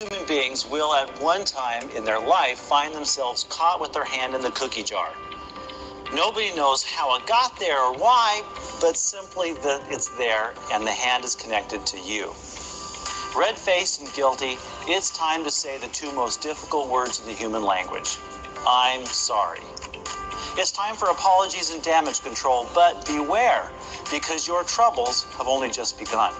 Human beings will at one time in their life find themselves caught with their hand in the cookie jar. Nobody knows how it got there or why, but simply that it's there and the hand is connected to you. Red-faced and guilty, it's time to say the two most difficult words in the human language. I'm sorry. It's time for apologies and damage control, but beware, because your troubles have only just begun.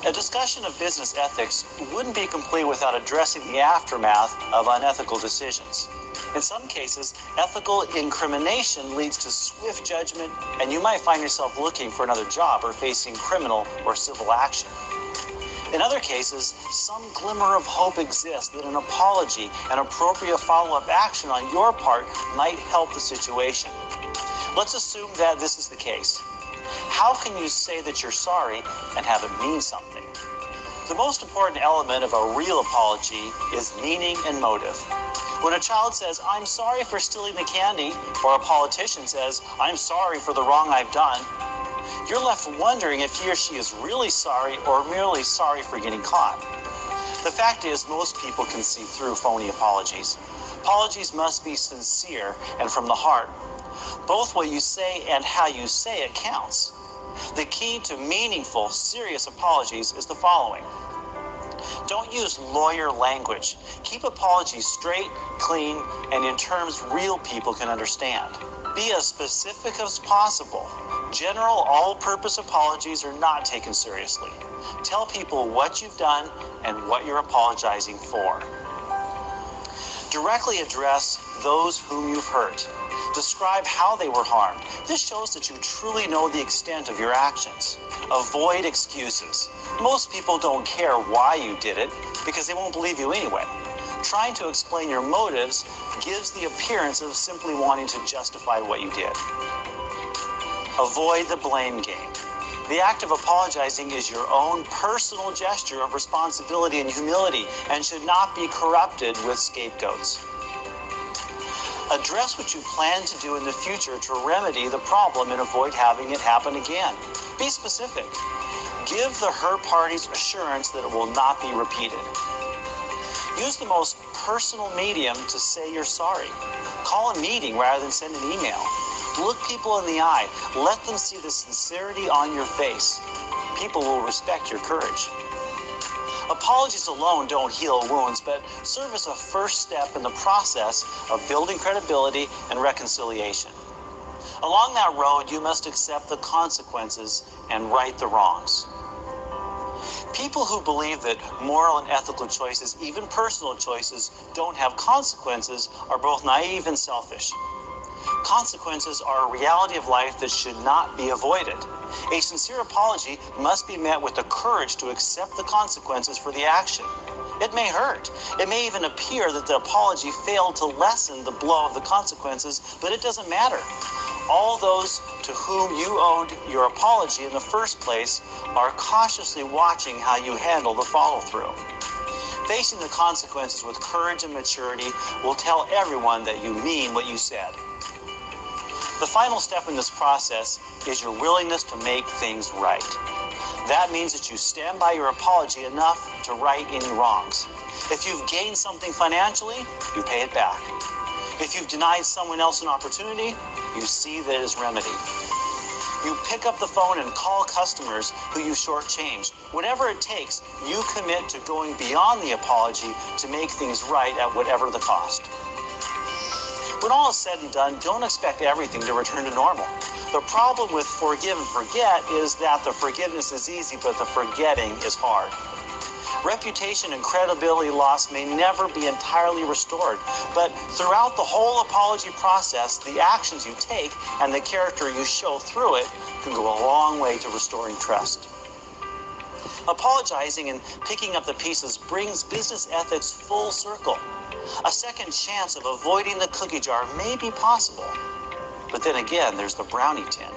A discussion of business ethics wouldn't be complete without addressing the aftermath of unethical decisions. In some cases, ethical incrimination leads to swift judgment, and you might find yourself looking for another job or facing criminal or civil action. In other cases, some glimmer of hope exists that an apology and appropriate follow-up action on your part might help the situation. Let's assume that this is the case. How can you say that you're sorry and have it mean something? The most important element of a real apology is meaning and motive. When a child says, "I'm sorry for stealing the candy," or a politician says, "I'm sorry for the wrong I've done," you're left wondering if he or she is really sorry or merely sorry for getting caught. The fact is, most people can see through phony apologies. Apologies must be sincere and from the heart. Both what you say and how you say it counts. The key to meaningful, serious apologies is the following. Don't use lawyer language. Keep apologies straight, clean, and in terms real people can understand. Be as specific as possible. General, all-purpose apologies are not taken seriously. Tell people what you've done and what you're apologizing for. Directly address those whom you've hurt. Describe how they were harmed. This shows that you truly know the extent of your actions. Avoid excuses. Most people don't care why you did it because they won't believe you anyway. Trying to explain your motives gives the appearance of simply wanting to justify what you did. Avoid the blame game. The act of apologizing is your own personal gesture of responsibility and humility and should not be corrupted with scapegoats. Address what you plan to do in the future to remedy the problem and avoid having it happen again. Be specific. Give the hurt parties assurance that it will not be repeated. Use the most personal medium to say you're sorry. Call a meeting rather than send an email. Look people in the eye. Let them see the sincerity on your face. People will respect your courage. Apologies alone don't heal wounds, but serve as a first step in the process of building credibility and reconciliation. Along that road, you must accept the consequences and right the wrongs. People who believe that moral and ethical choices, even personal choices, don't have consequences are both naive and selfish. Consequences are a reality of life that should not be avoided. A sincere apology must be met with the courage to accept the consequences for the action. It may hurt. It may even appear that the apology failed to lessen the blow of the consequences, but it doesn't matter. All those to whom you owed your apology in the first place are cautiously watching how you handle the follow-through. Facing the consequences with courage and maturity will tell everyone that you mean what you said. The final step in this process is your willingness to make things right. That means that you stand by your apology enough to right any wrongs. If you've gained something financially, you pay it back. If you've denied someone else an opportunity, you see that as remedy. You pick up the phone and call customers who you shortchanged. Whatever it takes, you commit to going beyond the apology to make things right at whatever the cost. When all is said and done, don't expect everything to return to normal. The problem with forgive and forget is that the forgiveness is easy, but the forgetting is hard. Reputation and credibility loss may never be entirely restored, but throughout the whole apology process, the actions you take and the character you show through it can go a long way to restoring trust. Apologizing and picking up the pieces brings business ethics full circle. A second chance of avoiding the cookie jar may be possible. But then again, there's the brownie tin.